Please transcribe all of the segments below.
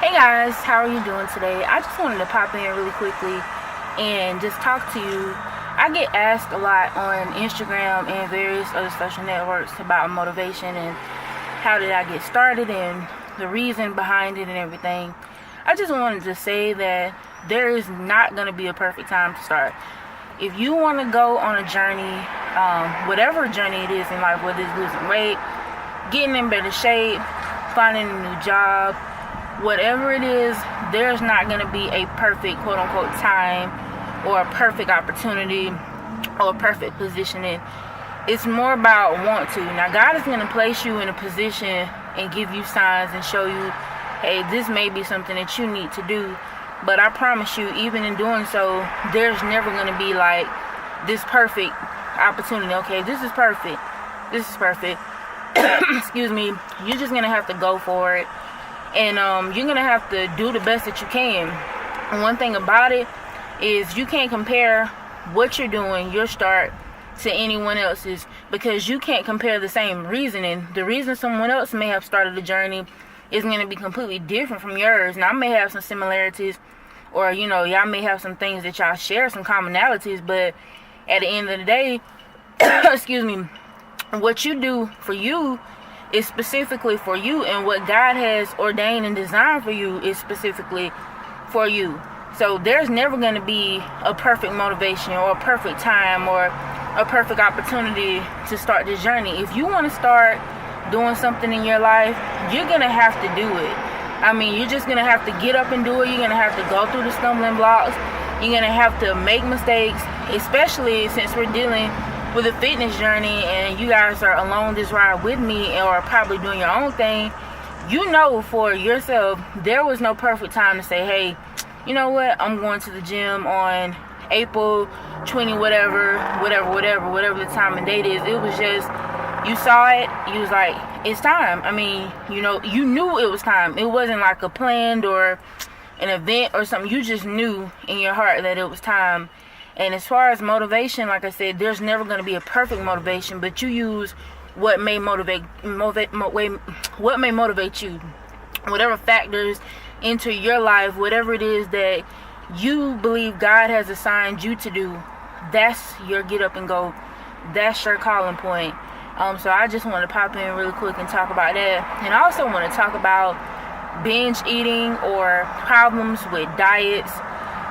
Hey guys, how are you doing today? I just wanted to pop in really quickly and just talk to you. I get asked a lot on Instagram and various other social networks about motivation and how did I get started and the reason behind it and everything. I just wanted to say that there is not going to be a perfect time to start. If you want to go on a journey, whatever journey it is in life, whether it's losing weight, getting in better shape, finding a new job, whatever it is, there's not going to be a perfect quote-unquote time or a perfect opportunity or perfect positioning. It's more about want to. Now, God is going to place you in a position and give you signs and show you, hey, this may be something that you need to do. But I promise you, even in doing so, there's never going to be like this perfect opportunity. Okay, this is perfect. This is perfect. Excuse me. You're just going to have to go for it. And you're going to have to do the best that you can. And one thing about it is you can't compare what you're doing, your start, to anyone else's, because you can't compare the same reasoning. The reason someone else may have started the journey is going to be completely different from yours. Now, I may have some similarities, or, y'all may have some things that y'all share, some commonalities, but at the end of the day, excuse me, what you do for you is specifically for you, and what God has ordained and designed for you is specifically for you. So there's never going to be a perfect motivation or a perfect time or a perfect opportunity to start this journey. If you want to start doing something in your life, you're going to have to do it. I mean, you're just going to have to get up and do it. You're going to have to go through the stumbling blocks. You're going to have to make mistakes, especially since we're dealing with a fitness journey and you guys are along this ride with me or probably doing your own thing. You know for yourself, there was no perfect time to say, hey, you know what, I'm going to the gym on April 20 whatever the time and date is. It was just, you saw it, you was like, it's time. I mean, you knew it was time. It wasn't like a planned or an event or something. You just knew in your heart that it was time. And as far as motivation, like I said, there's never going to be a perfect motivation, but you use what may motivate you. Whatever factors into your life, whatever it is that you believe God has assigned you to do, that's your get up and go. That's your calling point. So I just want to pop in really quick and talk about that. And I also want to talk about binge eating or problems with diets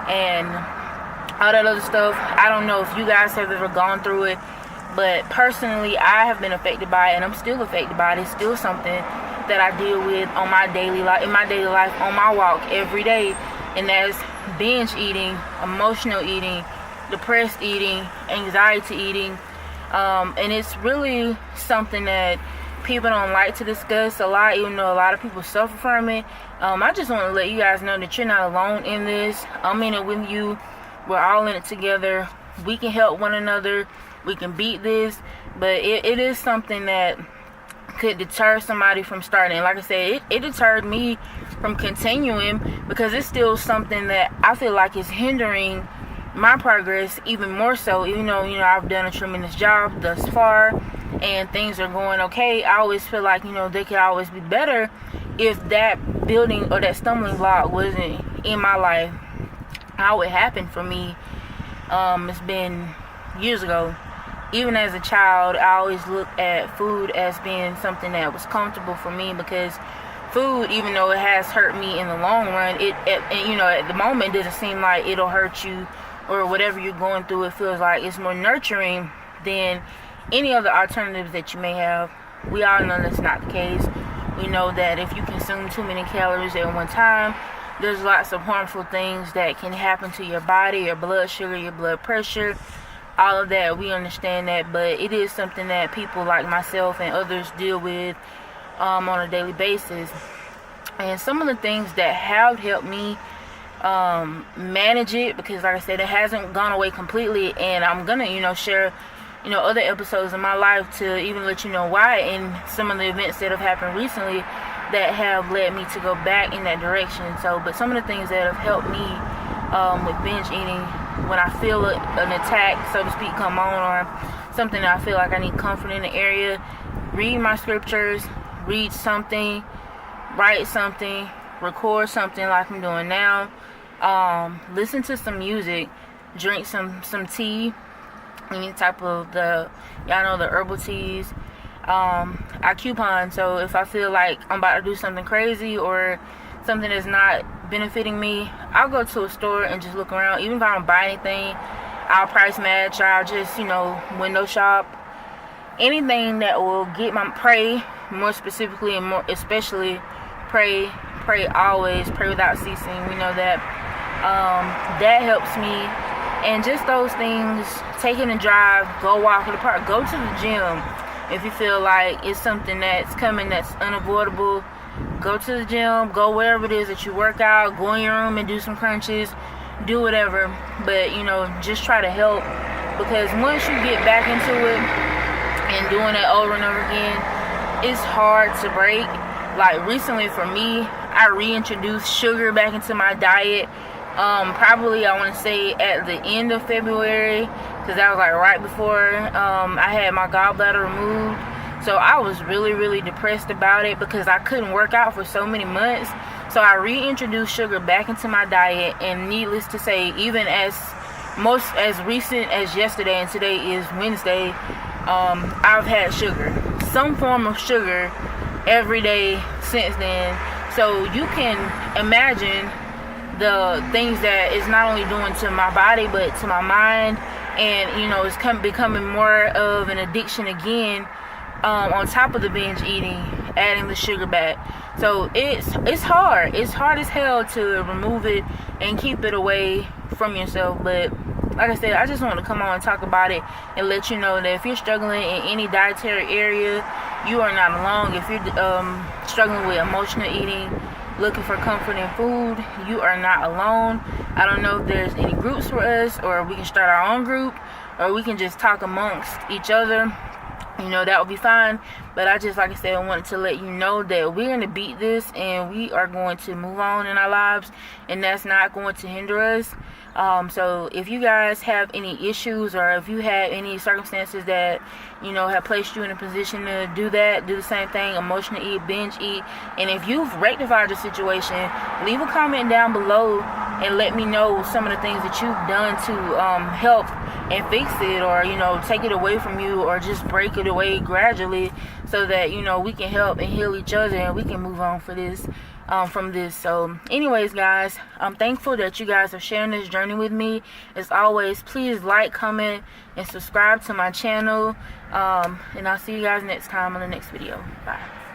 and all that other stuff. I don't know if you guys have ever gone through it, but personally, I have been affected by it, and I'm still affected by it. It's still something that I deal with on my daily life, on my walk every day, and that's binge eating, emotional eating, depressed eating, anxiety eating, and it's really something that people don't like to discuss a lot, even though a lot of people suffer from it. I just want to let you guys know that you're not alone in this. I'm in it with you. We're all in it together. We can help one another. We can beat this. But it is something that could deter somebody from starting. Like I said, it deterred me from continuing because it's still something that I feel like is hindering my progress even more so. Even though, I've done a tremendous job thus far and things are going okay, I always feel like, they could always be better if that building or that stumbling block wasn't in my life. How it happened for me, it's been years ago. Even as a child, I always looked at food as being something that was comfortable for me, because food, even though it has hurt me in the long run, at the moment it doesn't seem like it'll hurt you or whatever you're going through. It feels like it's more nurturing than any other alternatives that you may have. We all know that's not the case. We know that if you consume too many calories at one time, there's lots of harmful things that can happen to your body, your blood sugar, your blood pressure, all of that. We understand that, but it is something that people like myself and others deal with on a daily basis. And some of the things that have helped me manage it, because like I said, it hasn't gone away completely, and I'm gonna share other episodes of my life to even let you know why, and some of the events that have happened recently that have led me to go back in that direction. But some of the things that have helped me with binge eating, when I feel an attack, so to speak, come on, or something that I feel like I need comfort in the area, read my scriptures, read something, write something, record something like I'm doing now, listen to some music, drink some tea, any type of y'all know the herbal teas. I coupon, so if I feel like I'm about to do something crazy or something that's not benefiting me, I'll go to a store and just look around. Even if I don't buy anything, I'll price match, I'll just, window shop. Anything that will get pray, more specifically and more especially, pray always, pray without ceasing. We know that. That helps me. And just those things, taking a drive, go walk in the park, go to the gym. If you feel like it's something that's coming that's unavoidable, go to the gym, go wherever it is that you work out, go in your room and do some crunches, do whatever. But, just try to help, because once you get back into it and doing it over and over again, it's hard to break. Like recently for me, I reintroduced sugar back into my diet. Probably I want to say at the end of February, because that was like right before I had my gallbladder removed. So I was really, really depressed about it because I couldn't work out for so many months. So I reintroduced sugar back into my diet, and needless to say, even as recent as yesterday, and today is Wednesday, I've had sugar, some form of sugar, every day since then. So you can imagine the things that it's not only doing to my body but to my mind, and it's becoming more of an addiction again, on top of the binge eating, adding the sugar back. So it's hard as hell to remove it and keep it away from yourself. But like I said, I just want to come on and talk about it and let you know that if you're struggling in any dietary area, you are not alone. If you're struggling with emotional eating, looking for comfort in food, you are not alone. I don't know if there's any groups for us, or we can start our own group, or we can just talk amongst each other. That would be fine. But I just, like I said, I wanted to let you know that we're going to beat this and we are going to move on in our lives, and that's not going to hinder us. So if you guys have any issues, or if you have any circumstances that have placed you in a position to do the same thing, emotional eat, binge eat, and if you've rectified the situation, leave a comment down below and let me know some of the things that you've done to help and fix it, or take it away from you, or just break it away gradually, so that we can help and heal each other, and we can move on from this. So anyways, guys, I'm thankful that you guys are sharing this journey with me. As always, please like, comment, and subscribe to my channel, and I'll see you guys next time on the next video. Bye.